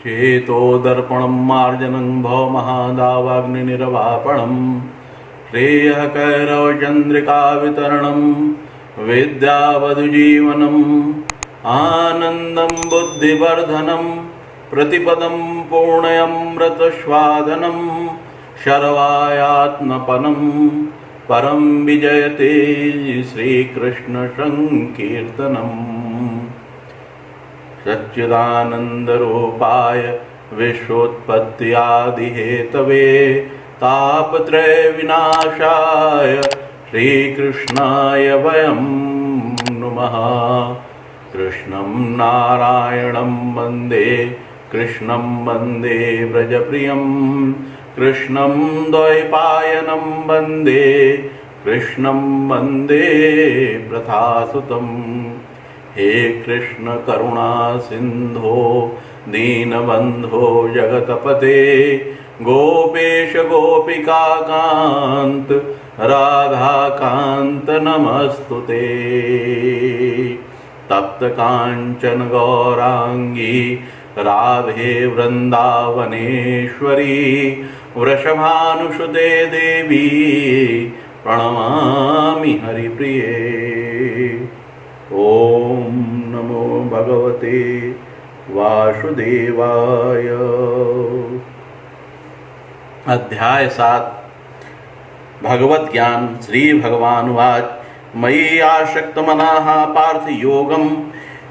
चेतोदर्पणं मार्जनं भवमहादावाग्निनिर्वापणं श्रेयःकरवचन्द्रिकावितरणं विद्यावधुजीवनम् आनन्दं बुद्धिवर्धनं प्रतिपदं पूर्णयमृतस्वादनं शर्वायात्मपनं परं विजयते श्रीकृष्णसङ्कीर्तनम्। सच्चिदानन्दरूपाय विश्वोत्पत्त्यादिहेतवे तापत्रयविनाशाय श्रीकृष्णाय वयं नुमः। कृष्णं नारायणं वन्दे कृष्णं वन्दे व्रजप्रियं कृष्णं द्वैपायनं वन्दे कृष्णं वन्दे प्रथासुतम्। हे कृष्ण करुणा सिंधो दीनबंधो जगतपते गोपेश गोपिका कांत राधा कांत नमस्तुते। तप्त कांचन गौरांगी राधे वृंदावनेश्वरी वृषभानुसुते देवी प्रणमामि हरिप्रिये। ओम नमो भगवते वासुदेवाय। अध्याय 7 भगवत ज्ञान। श्री भगवानुवाच मयि आसक्तमनाः पार्थ योगं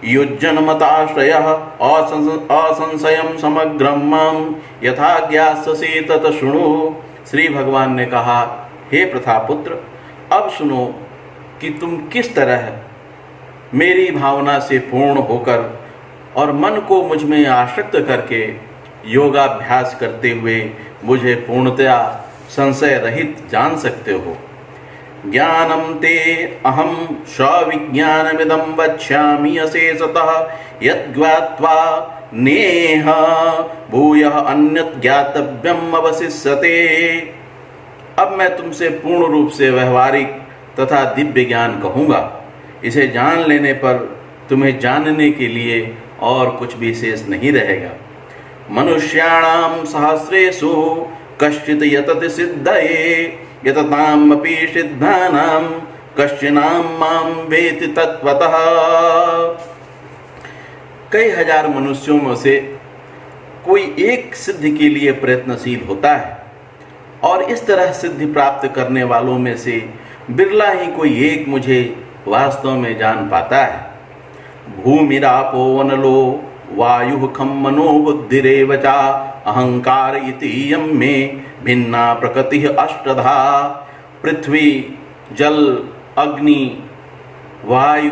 युज्यन्मताश्रयः असंशयं समग्रं मां यथा ज्ञास्यसि तत् शृणु। श्री भगवान ने कहा, हे प्रथापुत्र, अब सुनो कि तुम किस तरह मेरी भावना से पूर्ण होकर और मन को मुझ में आसक्त करके योगाभ्यास करते हुए मुझे पूर्णतया संशय रहित जान सकते हो। ज्ञानम ते अहम सविज्ञानमिदं वक्ष्यामि अशेषतः यद्ज्ञात्वा नेह भूयः अन्यत् ज्ञातव्यम् अवशिष्यते। अब मैं तुमसे पूर्ण रूप से व्यवहारिक तथा दिव्य ज्ञान कहूँगा। इसे जान लेने पर तुम्हें जानने के लिए और कुछ भी शेष नहीं रहेगा। मनुष्याणां सहस्रेषु कश्चित् यतति सिद्धये यततामपि सिद्धानां कश्चिनां मां वेति तत्वतः। कई हजार मनुष्यों में से कोई एक सिद्धि के लिए प्रयत्नशील होता है और इस तरह सिद्धि प्राप्त करने वालों में से बिरला ही कोई एक मुझे वास्तव में जान पाता है। भूमिरापो वनलो वायुः खं मनो बुद्धिरेव च अहंकार इति यं मे भिन्ना प्रकृतिः अष्टधा। पृथ्वी, जल, अग्नि, वायु,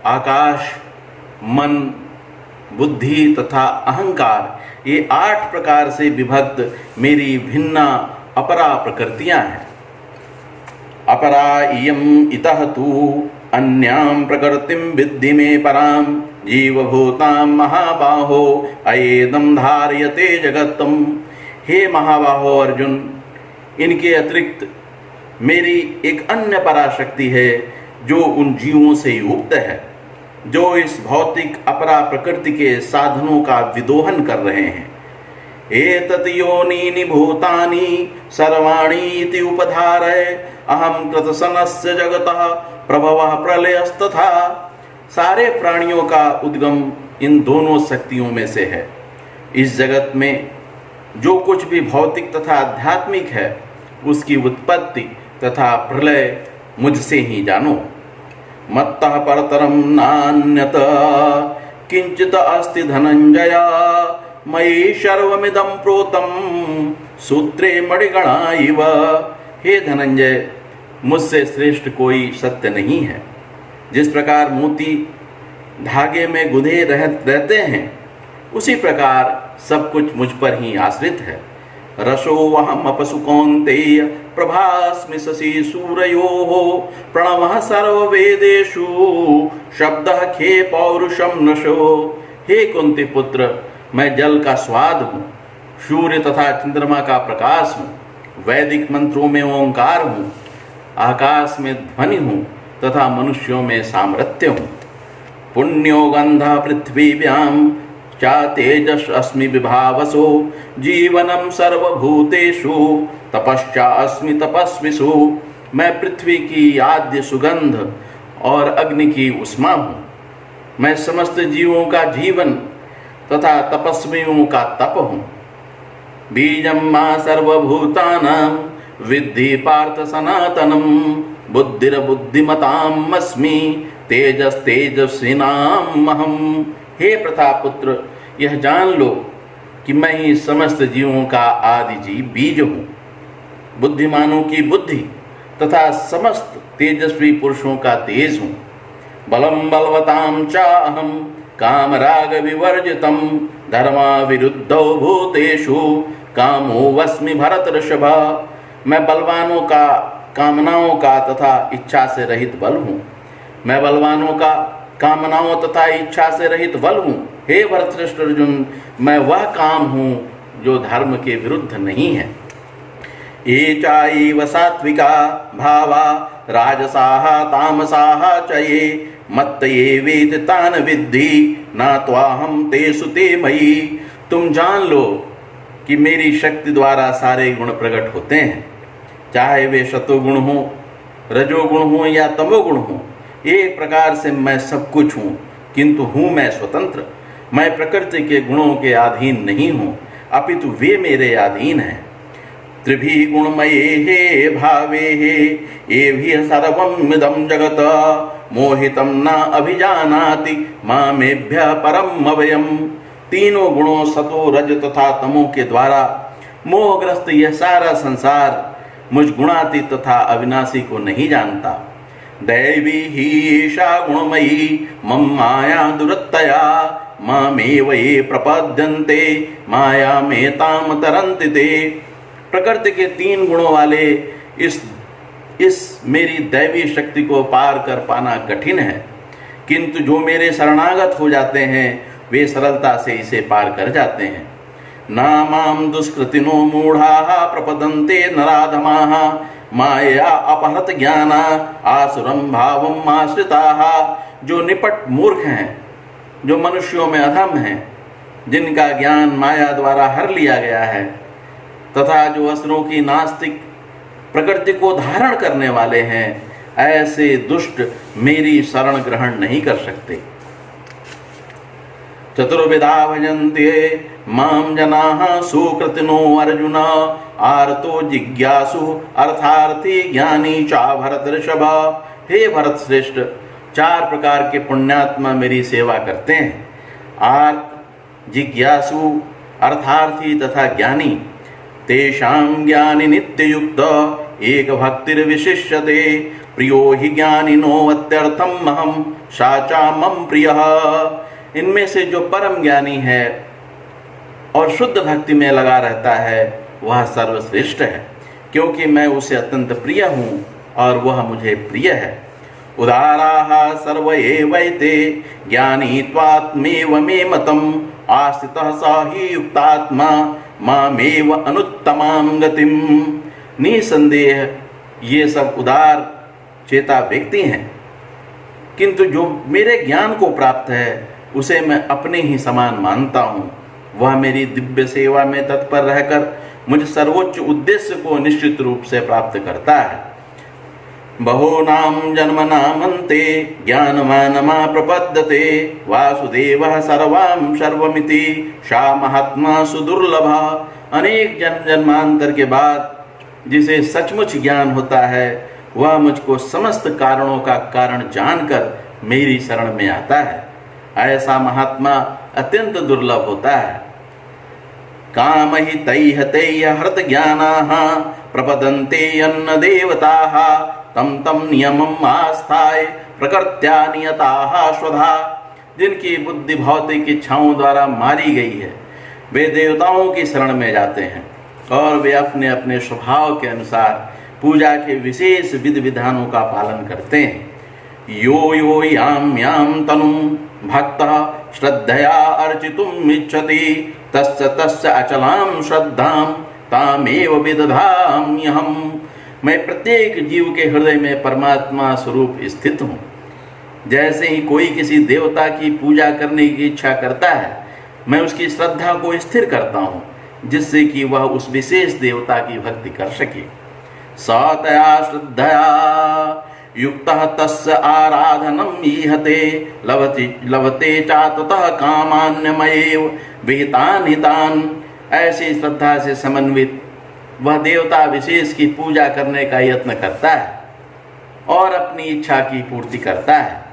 आकाश, मन, बुद्धि तथा अहंकार, ये 8 प्रकार से विभक्त मेरी भिन्ना अपरा प्रकृतियां हैं। अपरा इयं इतः तु अन्यां प्रकृतिं विद्धि मे परां जीवभूतां महाबाहो अयेदं धार्यते जगत्तम। हे महाबाहो अर्जुन, इनके अतिरिक्त मेरी एक अन्य पराशक्ति है जो उन जीवों से युक्त है जो इस भौतिक अपरा प्रकृति के साधनों का विदोहन कर रहे हैं। एतत् योनीनि भूतानि सर्वाणि इति उपधारय अहं कृतसनस्य जगतः प्रभवः प्रलयस्तथा। सारे प्राणियों का उद्गम इन दोनों शक्तियों में से है। इस जगत में जो कुछ भी भौतिक तथा आध्यात्मिक है उसकी उत्पत्ति तथा प्रलय मुझसे ही जानो। मत्तः परतरं नान्यत् किंचित अस्ति धनंजय मयि सर्वमिदं प्रोतं सूत्रे मणिगणा इव। हे धनंजय, मुझसे श्रेष्ठ कोई सत्य नहीं है। जिस प्रकार मोती धागे में गुंथे रहते हैं उसी प्रकार सब कुछ मुझ पर ही आश्रित है। रसोऽहम् अपसु कौन्तेय प्रभास्मि शशि सूरयोः प्रणवः सर्ववेदेषु शब्दः खे पौरुषं नशो। हे कुंती पुत्र, मैं जल का स्वाद हूँ, सूर्य तथा चंद्रमा का प्रकाश हूँ, वैदिक मंत्रों में ओंकार हूँ, आकाश में ध्वनि हूँ तथा मनुष्यों में सामर्थ्य हूँ। पुण्यो गंधा पृथ्वीभ्यां चा तेजस अस्मि विभावसो जीवनम सर्वभूतेषु तपश्चा अस्मि तपस्विषु। मैं पृथ्वी की आद्य सुगंध और अग्नि की उष्मा हूँ। मैं समस्त जीवों का जीवन तथा तपस्वियों का तप हूँ। बीजम मां सर्वभूतानां विद्धि पार्थ सनातनम बुद्धिर्बुद्धिमताम् अस्मि तेजस तेजस्विनाम् अहम्। हे प्रतापुत्र, यह जान लो कि मैं ही समस्त जीवों का आदि जीव बीज हूँ, बुद्धिमानों की बुद्धि तथा समस्त तेजस्वी पुरुषों का तेज हूँ। बलम बलवतां चाहम कामराग विवर्जितम धर्मा विरुद्धौ भूतेषु कामो वस्मि भरत ऋषभ। मैं बलवानों का, कामनाओं का तथा इच्छा से रहित बल हूँ। मैं बलवानों का, कामनाओं तथा इच्छा से रहित बल हूँ। हे भरतश्रेष्ठ अर्जुन, मैं वह काम हूँ जो धर्म के विरुद्ध नहीं है। ये चाइव सात्विका भावा राजसाः तामसाः च ये मत्तये वेद तान विद्धि ना त्वाहम तेषु ते मयि। तुम जान लो कि मेरी शक्ति द्वारा सारे गुण प्रकट होते हैं, चाहे वे सतोगुण हो, रजोगुण हो या तमोगुण हो। एक प्रकार से मैं सब कुछ हूँ, किंतु हूँ मैं स्वतंत्र। मैं प्रकृति के गुणों के अधीन नहीं हूँ, अपितु वे मेरे अधीन हैं। त्रिभी गुणमये हे भावे हे एभि सर्वमिदं जगत मोहितं न अभिजानाति मामेभ्यः परम अव्ययम्। तीनों गुणों सतो रज तथा तमो के द्वारा मोहग्रस्त यह सारा संसार मुझ गुणातीत तथा अविनाशी को नहीं जानता। दैवी ही ईशा गुणमयी मम माया दुरत्तया मामेव ये प्रपद्यन्ते माया में ताम तरन्ति ते। प्रकृति के तीन गुणों वाले इस मेरी दैवी शक्ति को पार कर पाना कठिन है, किंतु जो मेरे शरणागत हो जाते हैं वे सरलता से इसे पार कर जाते हैं। नामाम दुष्कृतिनो मूढ़ाः प्रपदन्ते नराधमाः माया अपहृत ज्ञाना आसुरं भावम् आश्रिताः। जो निपट मूर्ख हैं, जो मनुष्यों में अधम हैं, जिनका ज्ञान माया द्वारा हर लिया गया है, तथा जो असुरों की नास्तिक प्रकृति को धारण करने वाले हैं, ऐसे दुष्ट मेरी शरण ग्रहण नहीं कर सकते। चतुर्विधा भजन्ते माम जनाः सुकृतिनो अर्जुन आर्तो जिज्ञासु अर्थार्थी ज्ञानी चा भरत ऋषभ। हे भरत श्रेष्ठ, चार प्रकार के पुण्यात्मा मेरी सेवा करते हैं, आर्त, जिज्ञासु, अर्थार्थी तथा ज्ञानी। तेषां ज्ञानी नित्ययुक्त एक भक्तिर्विशिष्यते प्रियो हि ज्ञानिनो अत्यर्थम अहम साचा मम प्रियः। इनमें से जो परम ज्ञानी है और शुद्ध भक्ति में लगा रहता है वह सर्वश्रेष्ठ है, क्योंकि मैं उसे अत्यंत प्रिय हूँ और वह मुझे प्रिय है। उदाराः सर्व एवैते ज्ञानी त्वात्मेव मे मतम् आस्थितः स हि युक्तात्मा मामेव अनुत्तमां गतिम्। निसंदेह ये सब उदार चेता व्यक्ति हैं, किंतु जो मेरे ज्ञान को प्राप्त है उसे मैं अपने ही समान मानता हूँ। वह मेरी दिव्य सेवा में तत्पर रहकर मुझ सर्वोच्च उद्देश्य को निश्चित रूप से प्राप्त करता है। बहूनां जन्मनामन्ते ज्ञानवानमा प्रपद्यते वासुदेवः सर्वां सर्वमिति सा महात्मा सुदुर्लभा। अनेक जन्म जन्मांतर के बाद जिसे सचमुच ज्ञान होता है वह मुझको समस्त कारणों का कारण जानकर मेरी शरण में आता है। ऐसा महात्मा अत्यंत दुर्लभ होता है। काम ही तैह तैह हृत ज्ञानाः प्रपदन्ते यन्न देवताः तम तम नियमम् आस्थाय प्रकृत्या नियताः स्वधा। जिनकी बुद्धि भौतिक इच्छाओं द्वारा मारी गई है वे देवताओं की शरण में जाते हैं और वे अपने अपने स्वभाव के अनुसार पूजा के विशेष विधि विधानों का पालन करते हैं। यो यो याम याम तनुं भक्तः श्रद्धया अर्चितुम् इच्छति तस्य तस्य अचलां श्रद्धां तामेव विदधाम्यहम्। मैं प्रत्येक जीव के हृदय में परमात्मा स्वरूप स्थित हूँ। जैसे ही कोई किसी देवता की पूजा करने की इच्छा करता है मैं उसकी श्रद्धा को स्थिर करता हूँ, जिससे कि वह उस विशेष देवता की भक्ति कर सके। सतया श्रद्धया युक्तः तस्य आराधनम् ईहते लभते चाततः कामान्यमयेव विहितान् हितान्। ऐसी श्रद्धा से समन्वित वह देवता विशेष की पूजा करने का यत्न करता है और अपनी इच्छा की पूर्ति करता है,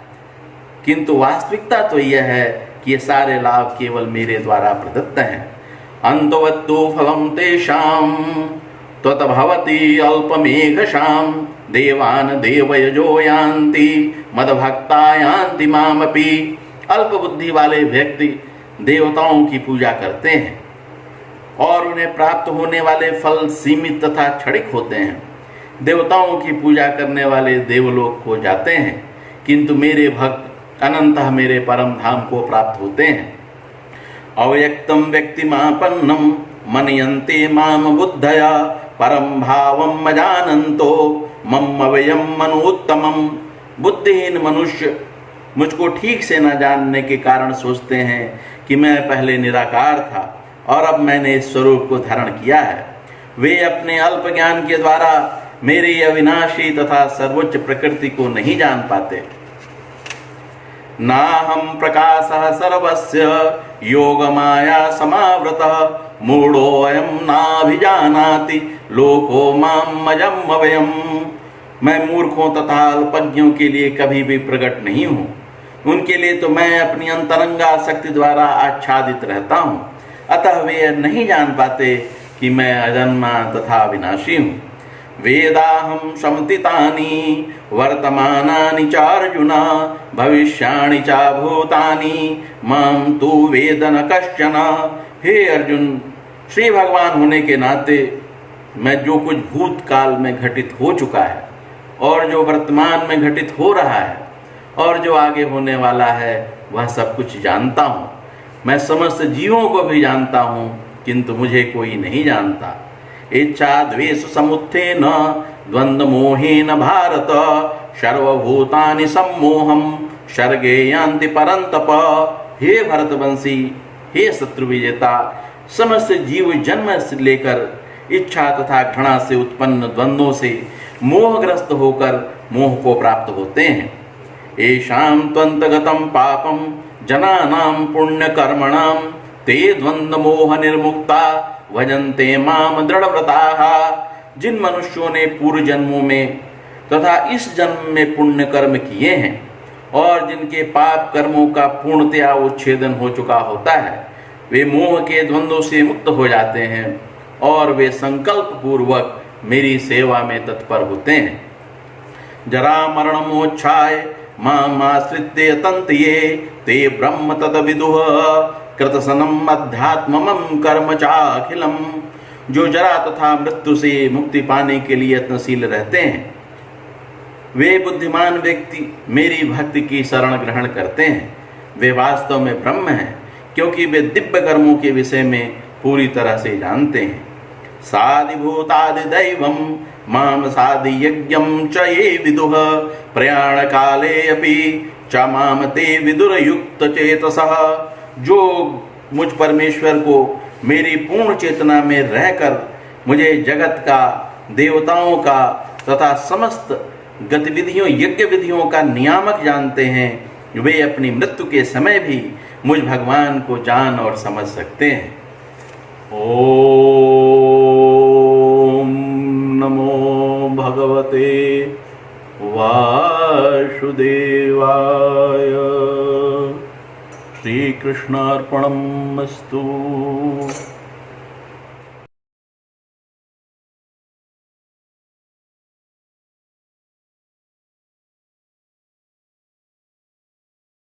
किंतु वास्तविकता तो यह है कि ये सारे लाभ केवल मेरे द्वारा प्रदत्त हैं। अंतवत्तु फलं तेषां त्वतभवति अल्पमेघशां देवान् देवयजो यान्ति मदभक्ता यान्ति मामपि। अल्प बुद्धि वाले व्यक्ति देवताओं की पूजा करते हैं और उन्हें प्राप्त होने वाले फल सीमित तथा क्षणिक होते हैं। देवताओं की पूजा करने वाले देवलोक को जाते हैं, किंतु मेरे भक्त अनंतः मेरे परम धाम को प्राप्त होते हैं। अव्यक्तम व्यक्तिमापन्नम मनयन्ते माम बुद्धया परम भावम अजानन्तो मम अव्ययम मनोत्तमम। बुद्धिहीन मनुष्य मुझको ठीक से न जानने के कारण सोचते हैं कि मैं पहले निराकार था और अब मैंने इस स्वरूप को धारण किया है। वे अपने अल्प ज्ञान के द्वारा मेरी अविनाशी तथा सर्वोच्च प्रकृति को नहीं जान पाते। नाहं प्रकाशः सर्वस्य योगमाया समावृतः मूढ़ोऽयं नाभिजानाति लोको माम् अजम् अव्ययम्। मैं मूर्खों तथा अल्पज्ञों के लिए कभी भी प्रकट नहीं हूँ, उनके लिए तो मैं अपनी अंतरंगा शक्ति द्वारा आच्छादित रहता हूँ, अतः वे नहीं जान पाते कि मैं अजन्मा तथा विनाशी हूँ। वेदाहं समतीतानि वर्तमानानि च अर्जुन भविष्याणि च भूतानि मां तु वेद न कश्चन। हे अर्जुन, श्री भगवान होने के नाते मैं जो कुछ भूतकाल में घटित हो चुका है और जो वर्तमान में घटित हो रहा है और जो आगे होने वाला है वह सब कुछ जानता हूँ। मैं समस्त जीवों को भी जानता हूँ, किंतु मुझे कोई नहीं जानता। इच्छा द्वेष समुत्थेन द्वंद्व मोहेन भारत सर्वभूतानि सम्मोहम सर्गे यान्ति परन्तप। हे भरतवंशी, हे शत्रु विजेता, समस्त जीव जन्म से लेकर इच्छा तथा घृणा से उत्पन्न द्वंद्वों से मोहग्रस्त होकर मोह को प्राप्त होते हैं। येषां त्वन्तगतं पापं जनानां पुण्यकर्मणां ते द्वंद्व मोह निर्मुक्ता भजन्ते माम दृढ़व्रताः। जिन मनुष्यों ने पूर्व जन्मों में तथा इस जन्म में पुण्य कर्म किए हैं और जिनके पाप कर्मों का पूर्णतया उच्छेदन हो चुका होता है, वे मोह के द्वंद्वों से मुक्त हो जाते हैं और वे संकल्प पूर्वक मेरी सेवा में तत्पर होते हैं। जरा मरण मोक्षाय माम आश्रित्य तन्त्ये ते ब्रह्म तद विदुः कृतसनम अध्यात्मम कर्म चाखिलम। जो जरा तथा मृत्यु से मुक्ति पाने के लिए यत्नशील रहते हैं, वे बुद्धिमान व्यक्ति मेरी भक्ति की शरण ग्रहण करते हैं। वे वास्तव में ब्रह्म हैं, क्योंकि वे दिव्य कर्मों के विषय में पूरी तरह से जानते हैं। साधिभूतादिदैवं माम साधि यज्ञं च ये विदुः प्रयाण काले अपि च माम ते विदुर युक्त चेतसः। जो मुझ परमेश्वर को मेरी पूर्ण चेतना में रहकर मुझे जगत का, देवताओं का तथा समस्त गतिविधियों यज्ञ विधियों का नियामक जानते हैं, वे अपनी मृत्यु के समय भी मुझ भगवान को जान और समझ सकते हैं। ओम नमो भगवते वासुदेवाय। श्री कृष्णार्पणमस्तु।